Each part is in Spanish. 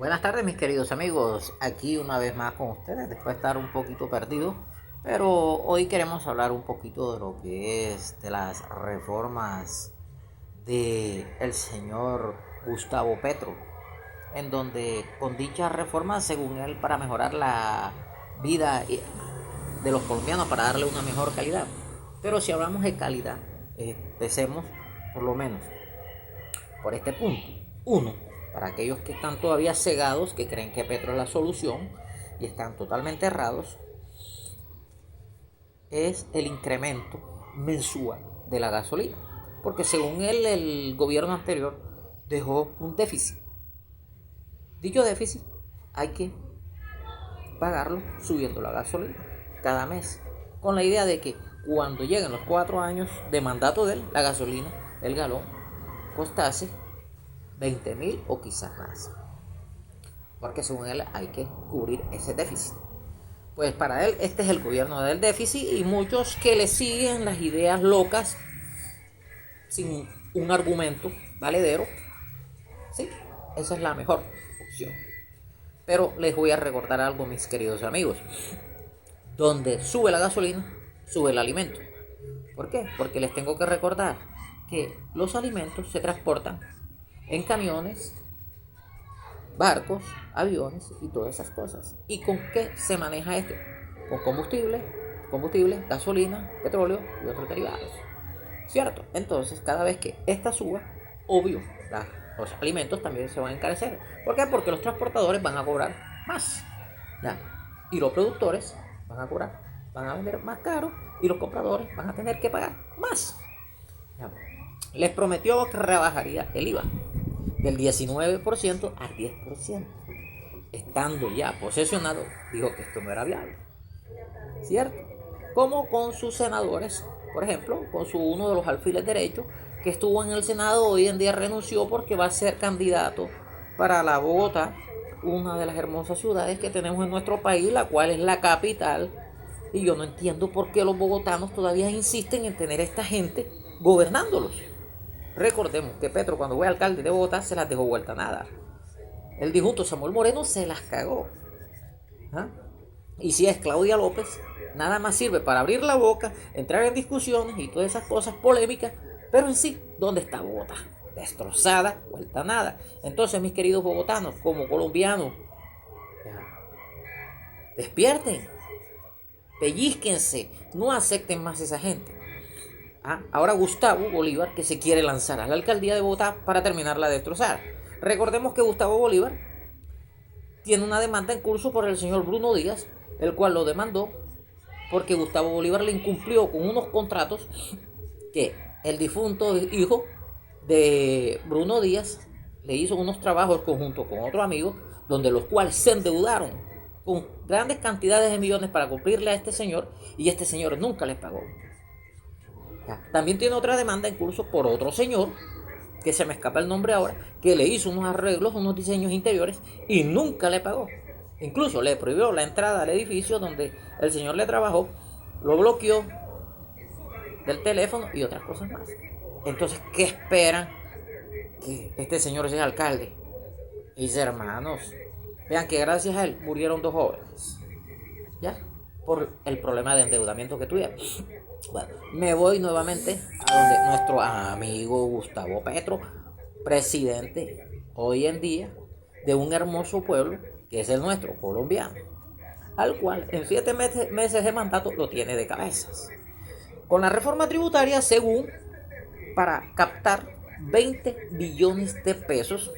Buenas tardes mis queridos amigos, aquí una vez más con ustedes después de estar un poquito perdido, pero hoy queremos hablar un poquito de lo que es de las reformas de el señor Gustavo Petro, en donde con dichas reformas, según él, para mejorar la vida de los colombianos, para darle una mejor calidad. Pero si hablamos de calidad, empecemos por lo menos por este punto. Uno, para aquellos que están todavía cegados, que creen que Petro es la solución y están totalmente errados, es el incremento mensual de la gasolina. Porque según él, el gobierno anterior dejó un déficit. Dicho déficit hay que pagarlo subiendo la gasolina cada mes, con la idea de que cuando lleguen los 4 años de mandato de él, la gasolina, el galón, costase 20.000 o quizás más, porque según él hay que cubrir ese déficit. Pues para él este es el gobierno del déficit y muchos que le siguen las ideas locas sin un argumento valedero, sí, esa es la mejor opción. Pero les voy a recordar algo, mis queridos amigos. Donde sube la gasolina, sube el alimento. ¿Por qué? Porque les tengo que recordar que los alimentos se transportan en camiones, barcos, aviones y todas esas cosas. ¿Y con qué se maneja esto? Con combustible, gasolina, petróleo y otros derivados. ¿Cierto? Entonces, cada vez que esta suba, obvio, los alimentos también se van a encarecer. ¿Por qué? Porque los transportadores van a cobrar más. ¿Ya? Y los productores van a vender más caro y los compradores van a tener que pagar más. ¿Ya? Les prometió que rebajaría el IVA del 19% al 10%. Estando ya posesionado, dijo que esto no era viable. ¿Cierto? Como con sus senadores, por ejemplo, con uno de los alfiles derechos que estuvo en el Senado, hoy en día renunció porque va a ser candidato para la Bogotá, una de las hermosas ciudades que tenemos en nuestro país, la cual es la capital. Y yo no entiendo por qué los bogotanos todavía insisten en tener a esta gente gobernándolos. Recordemos que Petro, cuando fue alcalde de Bogotá, se las dejó vuelta a nada. El disjunto Samuel Moreno se las cagó. ¿Ah? Y si es Claudia López, nada más sirve para abrir la boca, entrar en discusiones y todas esas cosas polémicas, pero en sí, ¿dónde está Bogotá? Destrozada, vuelta a nada. Entonces, mis queridos bogotanos, como colombianos, despierten, pellizquense, no acepten más a esa gente. Ahora Gustavo Bolívar, que se quiere lanzar a la alcaldía de Bogotá para terminarla de destrozar. Recordemos que Gustavo Bolívar tiene una demanda en curso por el señor Bruno Díaz, el cual lo demandó porque Gustavo Bolívar le incumplió con unos contratos que el difunto hijo de Bruno Díaz le hizo unos trabajos conjunto con otro amigo, donde los cuales se endeudaron con grandes cantidades de millones para cumplirle a este señor, y este señor nunca les pagó. También tiene otra demanda en curso por otro señor, que se me escapa el nombre ahora, que le hizo unos arreglos, unos diseños interiores y nunca le pagó. Incluso le prohibió la entrada al edificio donde el señor le trabajó, lo bloqueó del teléfono y otras cosas más. Entonces, ¿qué esperan que este señor sea alcalde? Mis hermanos, vean que gracias a él murieron 2 jóvenes, ¿ya? Por el problema de endeudamiento que tuvieron. Bueno, me voy nuevamente a donde nuestro amigo Gustavo Petro, presidente hoy en día de un hermoso pueblo que es el nuestro, colombiano, al cual en 7 meses de mandato lo tiene de cabezas. Con la reforma tributaria, según, para captar 20 billones de pesos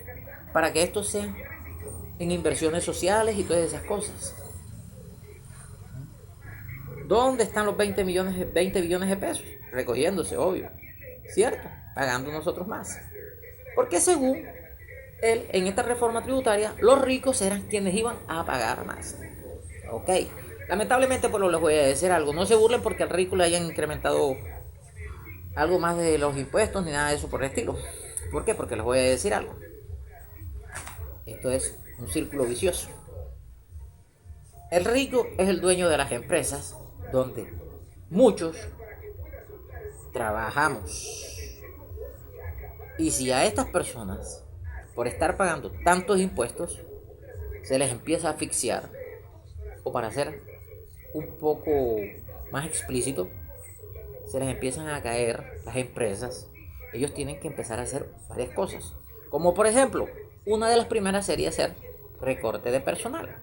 para que esto sea en inversiones sociales y todas esas cosas. ¿Dónde están los 20 billones de pesos? Recogiéndose, obvio. ¿Cierto? Pagando nosotros más. Porque según él, en esta reforma tributaria, los ricos eran quienes iban a pagar más. Ok. Lamentablemente, pues les voy a decir algo. No se burlen porque al rico le hayan incrementado algo más de los impuestos ni nada de eso por el estilo. ¿Por qué? Porque les voy a decir algo. Esto es un círculo vicioso. El rico es el dueño de las empresas donde muchos trabajamos. Y si a estas personas, por estar pagando tantos impuestos, se les empieza a asfixiar, o para ser un poco más explícito, se les empiezan a caer las empresas. Ellos tienen que empezar a hacer varias cosas, como por ejemplo, una de las primeras sería hacer recorte de personal.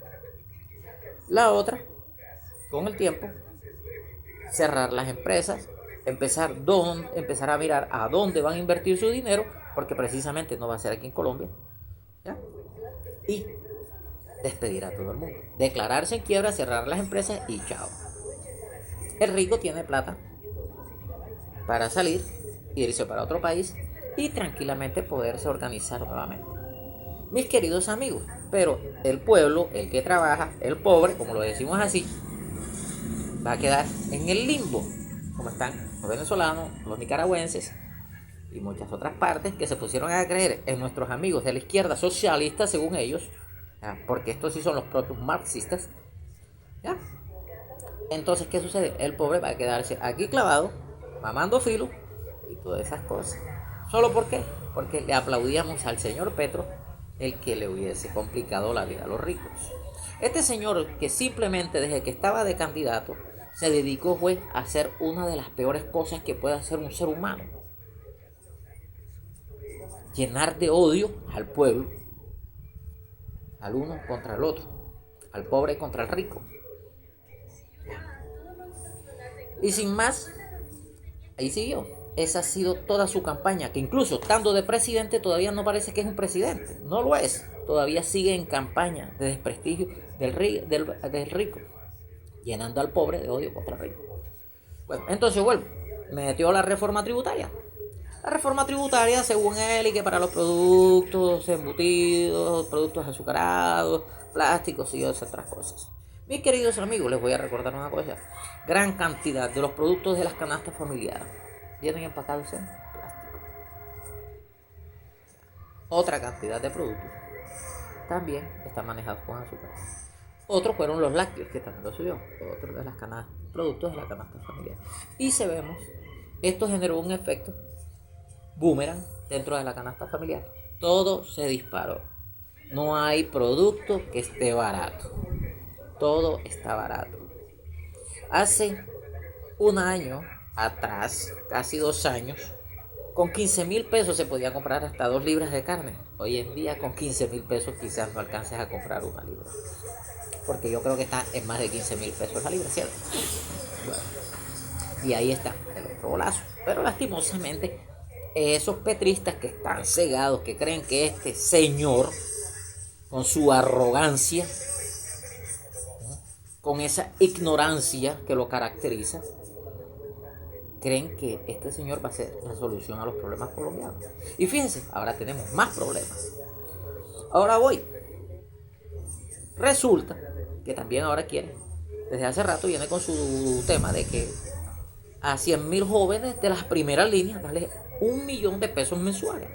La otra, con el tiempo, cerrar las empresas, empezar a mirar a dónde van a invertir su dinero, porque precisamente no va a ser aquí en Colombia, ¿ya? Y despedir a todo el mundo, declararse en quiebra, cerrar las empresas y chao. El rico tiene plata para salir, irse para otro país y tranquilamente poderse organizar nuevamente. Mis queridos amigos, pero el pueblo, el que trabaja, el pobre, como lo decimos así, va a quedar en el limbo, como están los venezolanos, los nicaragüenses y muchas otras partes que se pusieron a creer en nuestros amigos de la izquierda socialista, según ellos, ¿ya? Porque estos sí son los propios marxistas, ¿ya? Entonces, ¿qué sucede? El pobre va a quedarse aquí clavado, mamando filo y todas esas cosas. ¿Solo por qué? Porque le aplaudíamos al señor Petro, el que le hubiese complicado la vida a los ricos. Este señor, que simplemente desde que estaba de candidato se dedicó, fue a hacer una de las peores cosas que puede hacer un ser humano: llenar de odio al pueblo, al uno contra el otro, al pobre contra el rico. Y sin más, ahí siguió. Esa ha sido toda su campaña, que incluso estando de presidente todavía no parece que es un presidente. No lo es. Todavía sigue en campaña de desprestigio del rico, llenando al pobre de odio contra el rico. Bueno, entonces vuelvo. Metió la reforma tributaria. La reforma tributaria, según él, y que para los productos embutidos, productos azucarados, plásticos y otras cosas. Mis queridos amigos, les voy a recordar una cosa. Gran cantidad de los productos de las canastas familiares vienen empacados en plástico. Otra cantidad de productos también están manejados con azúcar. Otros fueron los lácteos, que también lo subió. Otros de las productos de la canasta familiar. Y esto generó un efecto boomerang dentro de la canasta familiar. Todo se disparó. No hay producto que esté barato. Todo está barato. Hace un año atrás, casi 2 años, con 15,000 pesos se podía comprar hasta 2 libras de carne. Hoy en día con 15,000 pesos quizás no alcances a comprar 1 libra. Porque yo creo que está en más de 15,000 pesos la libra, ¿cierto? Bueno, y ahí está el otro golazo. Pero lastimosamente, esos petristas que están cegados, que creen que este señor, con su arrogancia, con esa ignorancia que lo caracteriza, creen que este señor va a ser la solución a los problemas colombianos. Y fíjense, ahora tenemos más problemas. Ahora voy. Resulta que también ahora quiere, desde hace rato viene con su tema de que a 100,000 jóvenes de las primeras líneas darle 1,000,000 de pesos mensuales.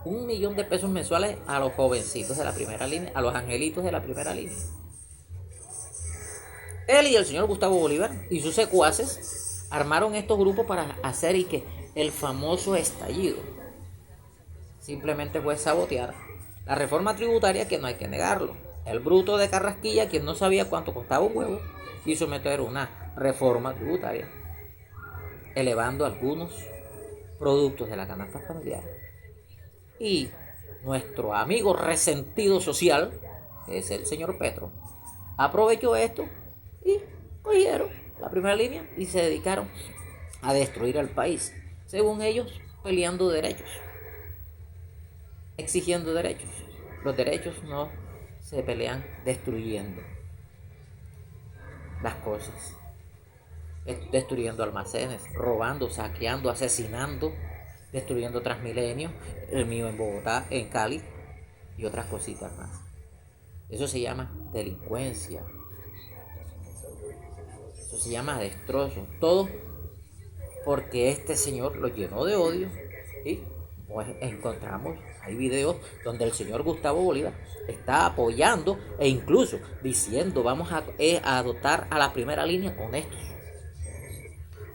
1,000,000 de pesos mensuales a los jovencitos de la primera línea, a los angelitos de la primera línea. Él y el señor Gustavo Bolívar y sus secuaces armaron estos grupos para hacer el famoso estallido. Simplemente fue sabotear la reforma tributaria, que no hay que negarlo. El bruto de Carrasquilla, quien no sabía cuánto costaba un huevo, quiso meter una reforma tributaria, elevando algunos productos de la canasta familiar. Y nuestro amigo resentido social, que es el señor Petro, aprovechó esto y cogieron la primera línea y se dedicaron a destruir al país, según ellos, peleando derechos, exigiendo derechos. Los derechos no se pelean destruyendo las cosas, destruyendo almacenes, robando, saqueando, asesinando, destruyendo Transmilenio, el mío en Bogotá, en Cali y otras cositas más. Eso se llama delincuencia. Eso se llama destrozo. Todo porque este señor lo llenó de odio. Y pues encontramos, hay videos donde el señor Gustavo Bolívar está apoyando e incluso diciendo: vamos a adoptar a la primera línea con estos.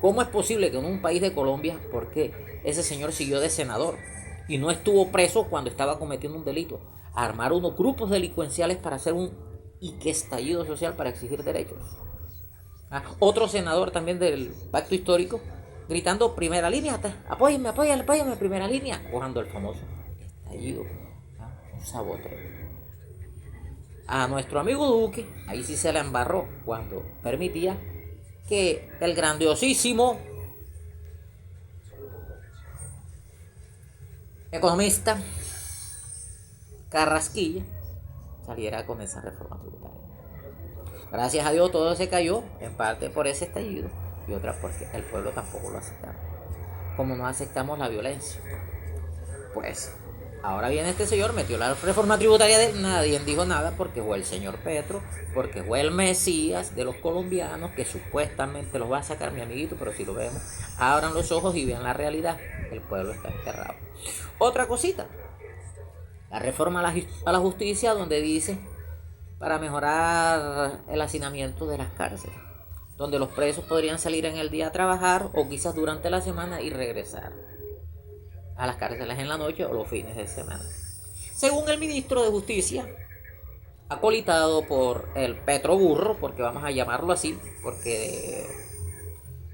¿Cómo es posible que en un país de Colombia, porque ese señor siguió de senador, y no estuvo preso cuando estaba cometiendo un delito. Armar unos grupos delincuenciales para hacer un estallido social para exigir derechos. Otro senador también del pacto histórico gritando primera línea, apóyenme, apóyenme, primera línea, cuando el famoso estallido, un saboteo. A nuestro amigo Duque, ahí sí se la embarró cuando permitía que el grandiosísimo economista Carrasquilla saliera con esa reforma tributaria. Gracias a Dios todo se cayó, en parte por ese estallido y otra porque el pueblo tampoco lo aceptaba. Como no aceptamos la violencia. Pues ahora viene este señor, metió la reforma tributaria de nadie dijo nada porque fue el señor Petro, porque fue el Mesías de los colombianos que supuestamente los va a sacar mi amiguito, pero si lo vemos, abran los ojos y vean la realidad, el pueblo está enterrado. Otra cosita, la reforma a la justicia donde dice para mejorar el hacinamiento de las cárceles, donde los presos podrían salir en el día a trabajar o quizás durante la semana y regresar a las cárceles en la noche o los fines de semana. Según el ministro de Justicia, acolitado por el Petro Burro, porque vamos a llamarlo así, porque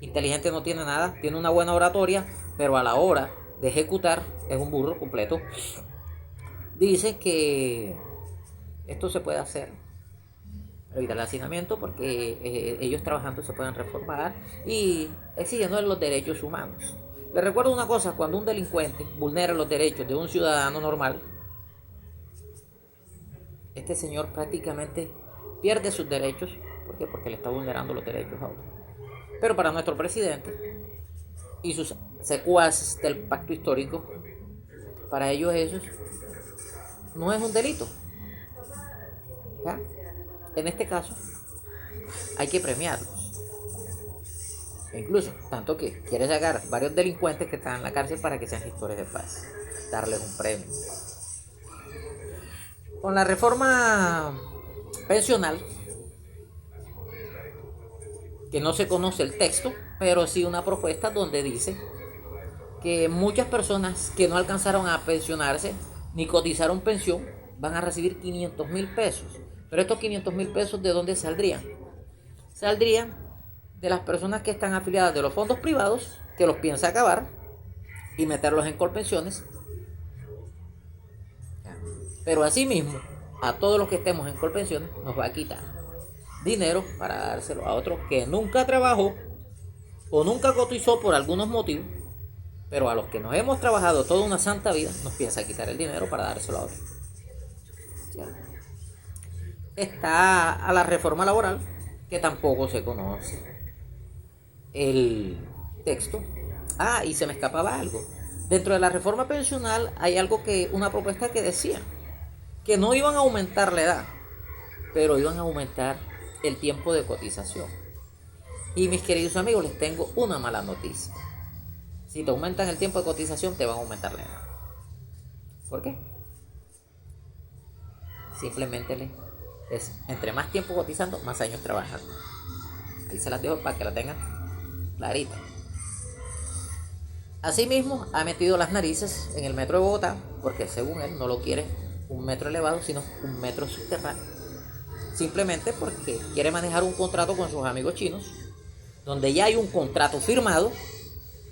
inteligente no tiene nada, tiene una buena oratoria, pero a la hora de ejecutar es un burro completo. Dice que esto se puede hacer, evitar el hacinamiento, porque ellos trabajando se pueden reformar y exigiendo los derechos humanos. Les recuerdo una cosa, cuando un delincuente vulnera los derechos de un ciudadano normal, este señor prácticamente pierde sus derechos. ¿Por qué? Porque le está vulnerando los derechos a otros. Pero para nuestro presidente y sus secuaces del pacto histórico, para ellos eso no es un delito. ¿Ya? En este caso hay que premiarlos. E incluso, tanto que quiere sacar varios delincuentes que están en la cárcel para que sean gestores de paz, darles un premio. Con la reforma pensional, que no se conoce el texto, pero sí una propuesta donde dice que muchas personas que no alcanzaron a pensionarse ni cotizaron pensión van a recibir 500,000 pesos. Pero estos 500,000 pesos, ¿de dónde saldrían? Saldrían de las personas que están afiliadas de los fondos privados, que los piensa acabar y meterlos en colpensiones. Pero asimismo, a todos los que estemos en colpensiones nos va a quitar dinero para dárselo a otro que nunca trabajó o nunca cotizó por algunos motivos, pero a los que nos hemos trabajado toda una santa vida nos piensa quitar el dinero para dárselo a otro. Está a la reforma laboral, que tampoco se conoce el texto. Y se me escapaba algo. Dentro de la reforma pensional hay una propuesta que decía que no iban a aumentar la edad, pero iban a aumentar el tiempo de cotización. Y mis queridos amigos, les tengo una mala noticia. Si te aumentan el tiempo de cotización, te van a aumentar la edad. ¿Por qué? Simplemente es entre más tiempo cotizando, más años trabajando. Ahí se las dejo para que la tengan clarita. Asimismo, ha metido las narices en el metro de Bogotá, porque según él no lo quiere un metro elevado, sino un metro subterráneo. Simplemente porque quiere manejar un contrato con sus amigos chinos, donde ya hay un contrato firmado,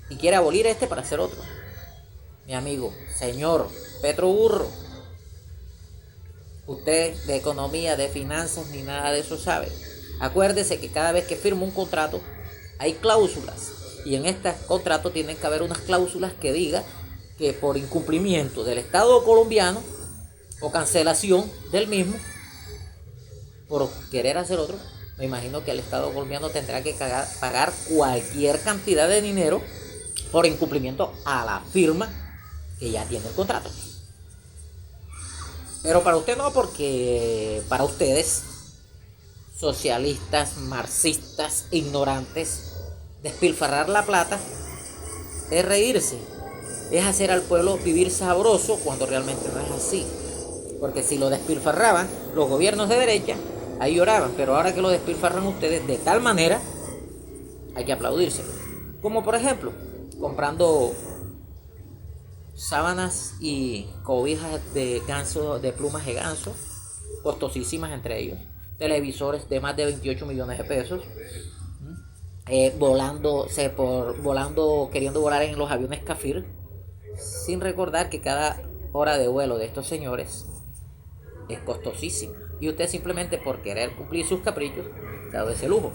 y quiere abolir este para hacer otro. Mi amigo, señor Petro Burro, usted de economía, de finanzas, ni nada de eso sabe. Acuérdese que cada vez que firma un contrato hay cláusulas, y en este contrato tienen que haber unas cláusulas que diga que por incumplimiento del Estado colombiano o cancelación del mismo, por querer hacer otro, me imagino que el Estado colombiano tendrá que pagar cualquier cantidad de dinero por incumplimiento a la firma que ya tiene el contrato. Pero para usted no, porque para ustedes, socialistas, marxistas, ignorantes, despilfarrar la plata es reírse, es hacer al pueblo vivir sabroso cuando realmente no es así. Porque si lo despilfarraban los gobiernos de derecha, ahí lloraban, pero ahora que lo despilfarran ustedes de tal manera, hay que aplaudirse. Como por ejemplo, comprando sábanas y cobijas de ganso, de plumas de ganso, costosísimas entre ellos, televisores de más de 28 millones de pesos, volando, queriendo volar en los aviones Kafir, sin recordar que cada hora de vuelo de estos señores es costosísima. Y usted simplemente por querer cumplir sus caprichos se ha dado ese lujo.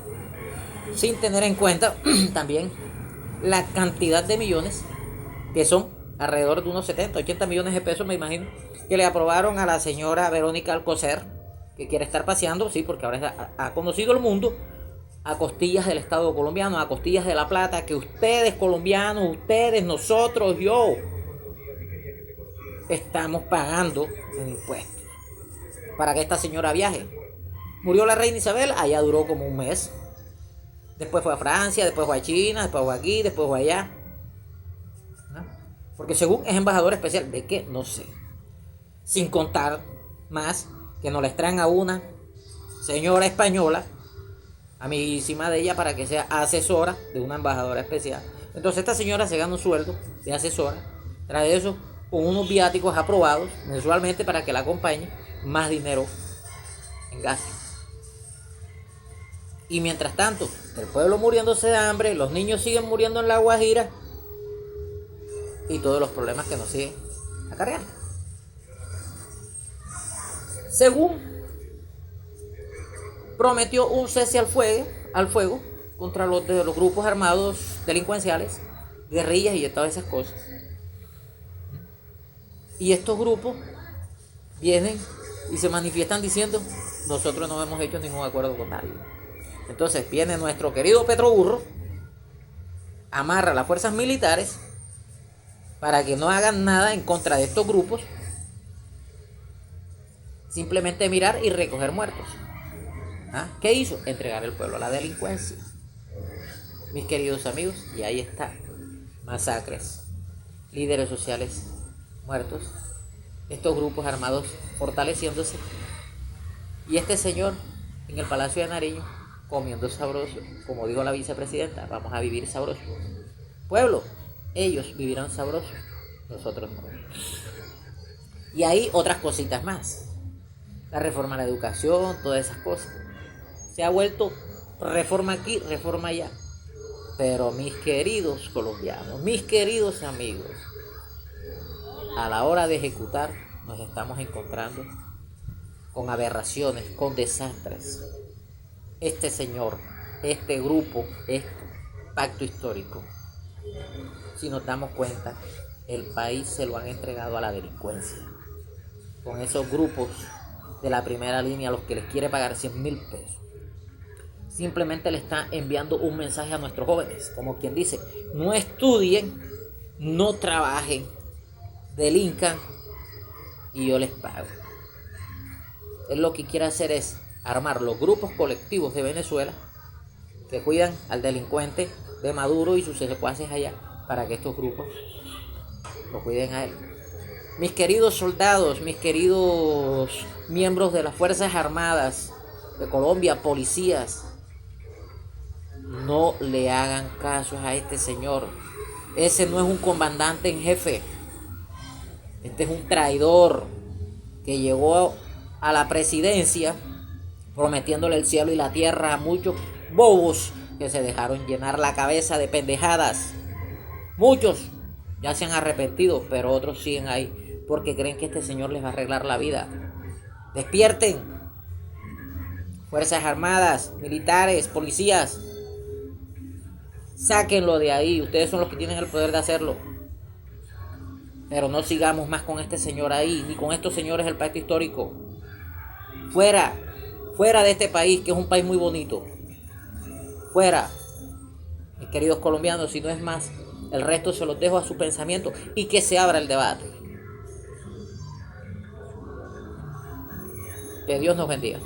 Sin tener en cuenta también la cantidad de millones, que son alrededor de unos 70, 80 millones de pesos, me imagino, que le aprobaron a la señora Verónica Alcocer, que quiere estar paseando, sí, porque ahora ha conocido el mundo a costillas del Estado colombiano, a costillas de la plata que ustedes colombianos, ustedes, nosotros, yo, estamos pagando en impuestos para que esta señora viaje. Murió la reina Isabel, allá duró como un mes. Después fue a Francia, después fue a China, después fue aquí, después fue allá. ¿No? Porque según es embajador especial, ¿de qué? No sé. Sin contar más que nos les traen a una señora española, amiguísima de ella, para que sea asesora de una embajadora especial. Entonces esta señora se gana un sueldo de asesora, tras eso con unos viáticos aprobados mensualmente para que la acompañe, más dinero en gasto. Y mientras tanto, el pueblo muriéndose de hambre, los niños siguen muriendo en La Guajira y todos los problemas que nos siguen acarreando. Según prometió un cese al fuego contra los grupos armados delincuenciales, guerrillas y todas esas cosas. Y estos grupos vienen y se manifiestan diciendo: nosotros no hemos hecho ningún acuerdo con nadie. Entonces viene nuestro querido Petro Burro, amarra a las fuerzas militares para que no hagan nada en contra de estos grupos, simplemente mirar y recoger muertos. ¿Qué hizo? Entregar el pueblo a la delincuencia. Mis queridos amigos, y ahí está: masacres, líderes sociales muertos, estos grupos armados fortaleciéndose, y este señor en el Palacio de Nariño comiendo sabroso, como dijo la vicepresidenta: vamos a vivir sabroso. Pueblo, ellos vivirán sabroso, nosotros no. Y hay otras cositas más. La reforma a la educación, todas esas cosas. Se ha vuelto reforma aquí, reforma allá. Pero mis queridos colombianos, mis queridos amigos, a la hora de ejecutar nos estamos encontrando con aberraciones, con desastres. Este señor, este grupo, este pacto histórico, si nos damos cuenta, el país se lo han entregado a la delincuencia, con esos grupos de la primera línea a los que les quiere pagar 100,000 pesos. Simplemente le está enviando un mensaje a nuestros jóvenes, como quien dice: no estudien, no trabajen, delincan y yo les pago. Él lo que quiere hacer es armar los grupos colectivos de Venezuela que cuidan al delincuente de Maduro y sus secuaces allá, para que estos grupos lo cuiden a él. Mis queridos soldados, mis queridos miembros de las Fuerzas Armadas de Colombia, policías, no le hagan caso a este señor. Ese no es un comandante en jefe. Este es un traidor que llegó a la presidencia prometiéndole el cielo y la tierra a muchos bobos que se dejaron llenar la cabeza de pendejadas. Muchos ya se han arrepentido, pero otros siguen ahí porque creen que este señor les va a arreglar la vida. Despierten, Fuerzas Armadas, militares, policías, sáquenlo de ahí. Ustedes son los que tienen el poder de hacerlo. Pero no sigamos más con este señor ahí, ni con estos señores del pacto histórico. Fuera de este país, que es un país muy bonito. Fuera, mis queridos colombianos. Si no es más, el resto se los dejo a su pensamiento y que se abra el debate. Que Dios nos bendiga.